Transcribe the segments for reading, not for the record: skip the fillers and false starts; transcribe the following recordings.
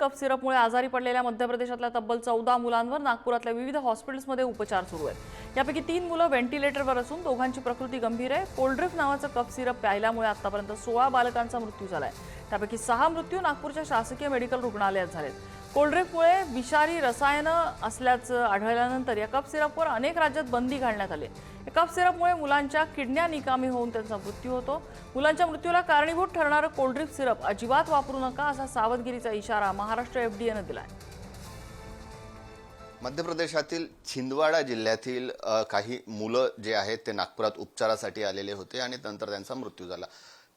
कफ सिरपमुळे आजारी पडलेल्या मध्य प्रदेशातल्या तब्बल 14 मुलांवर नागपुरातल्या विविध हॉस्पिटल्समध्ये उपचार सुरू आहेत। यापैकी 3 मुलं व्हेंटिलेटरवर असून दोघांची प्रकृती गंभीर आहे। कोल्ड्रिफ्ट नावाचं कफ सिरप प्यायल्यामुळे आतापर्यंत 16 बालकांचा मृत्यू झालाय। त्यापैकी 6 मृत्यू नागपूरच्या शासकीय मेडिकल रुग्णालयात झालेत। कोल्ड्रिफ्टमुळे विषारी रसायनं असल्याचं आढळल्यानंतर या कफ सिरपवर अनेक राज्यात बंदी घालण्यात आली। कफ सिरपमुळे मुलांच्या किडन्या निकामी होऊन त्यांचा मृत्यू होतो। मुलांच्या मृत्यूला कारणीभूत ठरणारं कोल्ड्रिफ्ट सिरप अजिबात वापरू नका असा सावधगिरीचा इशारा महाराष्ट्र एफडीएने दिलाय। मध्य प्रदेशातील छिंदवाडा जिल्ह्यातील काही मुलं जे आहेत ते नागपुरात उपचारासाठी आलेले होते आणि नंतर त्यांचा मृत्यू झाला।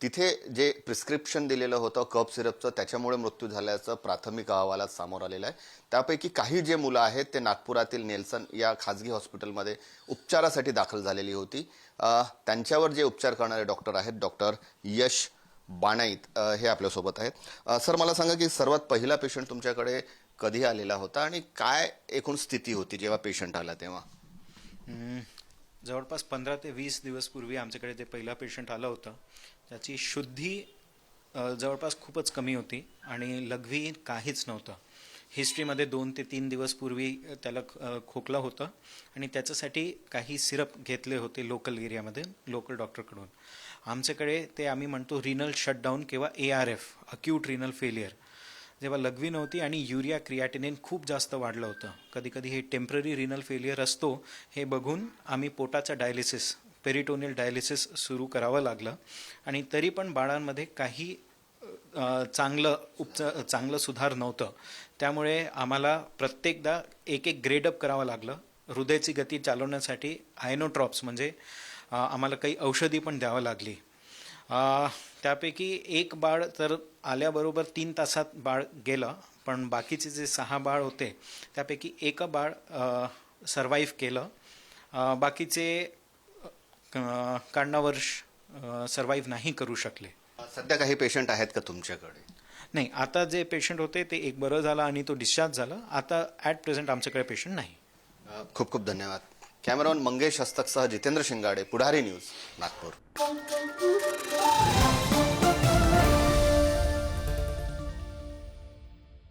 तिथे जे प्रिस्क्रिप्शन दिलेलं होतं कफ सिरपचं त्याच्यामुळे मृत्यू झाल्याचं प्राथमिक अहवालात समोर आलेलं आहे। त्यापैकी काही जे मुलं आहेत ते नागपुरातील नेल्सन या खाजगी हॉस्पिटलमध्ये उपचारासाठी दाखल झालेली होती। त्यांच्यावर जे उपचार करणारे डॉक्टर आहेत डॉक्टर यश बाणाईत हे आपल्यासोबत आहेत। सर मला सांगा की सर्वात पहिला पेशंट तुमच्याकडे कधी आलेला होता आणि काय एकूण स्थिती होती जेव्हा पेशंट आला तेव्हा? जवळपास 15 ते 20 दिवस पूर्वी आमच्याकडे ते पहिला पेशंट आलं होतं। त्याची शुद्धी जवळपास खूपच कमी होती आणि लघवी काहीच नव्हतं। हिस्ट्रीमध्ये 2 ते 3 दिवस पूर्वी त्याला खोकला होतं आणि त्याच्यासाठी काही सिरप घेतले होते लोकल एरियामध्ये लोकल डॉक्टरकडून। आमच्याकडे ते आम्ही म्हणतो रिनल शटडाऊन किंवा ARF अक्यूट रिनल फेलियर, जेव्हा लघवी नव्हती आणि युरिया क्रिएटिनिन खूप जास्त वाढलं होतं। कधी कधी हे टेम्पररी रिनल फेलियर असतो हे बघून आम्ही पोटाचा डायलिसिस पेरिटोनियल डायलिसिस सुरू करावं लागलं आणि तरी पण बाळांमध्ये काही चांगलं सुधार नव्हतं। त्यामुळे आम्हाला प्रत्येकदा एक ग्रेडअप करावं लागलं। हृदयाची गती चालवण्यासाठी आयनोट्रॉप्स म्हणजे आम्हाला काही औषधी पण द्यावं लागली। त्यापैकी एक बाळ तर आल्याबरोबर 3 तासात बाळ गेलं, पण बाकीचे जे 6 बाळ होते त्यापैकी एक बाळ सर्वाईव्ह केलं। बाकीचे काढण्यावर्ष सर्वाईव्ह नाही करू शकले। सध्या काही पेशंट आहेत का तुमच्याकडे? नाही, आता जे पेशंट होते ते एक बरं झालं आणि तो डिस्चार्ज झाला। आता ॲट प्रेझेंट आमच्याकडे पेशंट नाही। खूप खूप धन्यवाद। कॅमेरामन मंगेश हस्तकसह जितेंद्र शिंगाडे, पुढारी न्यूज, नागपूर।